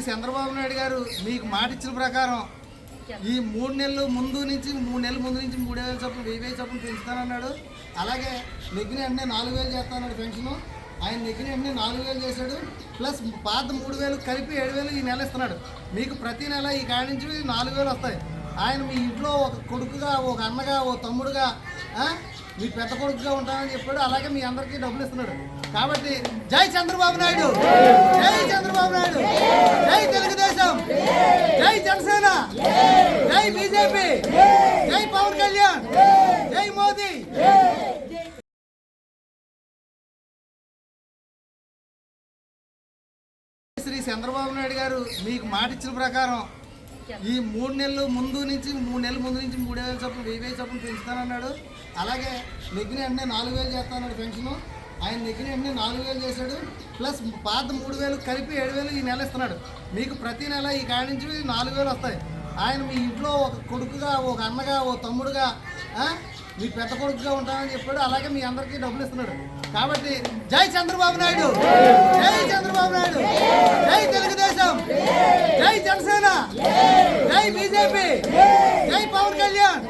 చంద్రబాబు నాయుడు గారు మీకు మాట ఇచ్చిన ప్రకారం ఈ 3 నెలల ముందు నుంచి 3,000 చొప్పున 1,000 చొప్పున పెంచుతానన్నాడు. అలాగే నెగ్గిన వెంటనే 4,000 చేస్తానన్నాడు పెన్షను. ఆయన నెగ్గిన వెంటనే 4,000 చేశాడు. ప్లస్ పాత 3,000 కలిపి 7,000 ఈ నెల ఇస్తున్నాడు. మీకు ప్రతి నెల ఈ కాడి నుంచి 4,000 వస్తాయి. ఆయన మీ ఇంట్లో ఒక కొడుకుగా, ఒక అన్నగా, ఓ తమ్ముడుగా, మీ పెద్ద కొడుకుగా ఉంటానని చెప్పాడు. అలాగే మీ అందరికీ డబ్బులు ఇస్తున్నాడు. కాబట్టి జై చంద్రబాబు నాయుడు, జై చంద్రబాబు నాయుడు, జై తెలుగుదేశం, జై జనసేన, జై బీజేపీ, జై పవన్ కళ్యాణ్, జై మోదీ. శ్రీ చంద్రబాబు నాయుడు గారు మీకు మాట ఇచ్చిన ప్రకారం ఈ 3 నెలల ముందు నుంచి 3,000 చొప్పున 1,000 చొప్పున పెంచుతానన్నాడు. అలాగే నెగ్గిన వెంటనే 4,000 చేస్తానన్నాడు పెన్షను. ఆయన నెగ్గిన వెంటనే 4,000 చేశాడు. ప్లస్ పాత 3,000 కలిపి 7,000 ఈ నెల ఇస్తున్నాడు. మీకు ప్రతి నెల ఈ కాడి నుంచి 4,000 వస్తాయి. ఆయన మీ ఇంట్లో ఒక కొడుకుగా, ఒక అన్నగా, ఓ తమ్ముడుగా, మీ పెద్ద కొడుకుగా ఉంటానని చెప్పాడు. అలాగే మీ అందరికీ డబ్బులు ఇస్తున్నాడు. కాబట్టి జై చంద్రబాబు నాయుడు, జై చంద్రబాబు నాయుడు, జై తెలుగుదేశం, జై జనసేన, జై బీజేపీ, జై పవన్ కళ్యాణ్.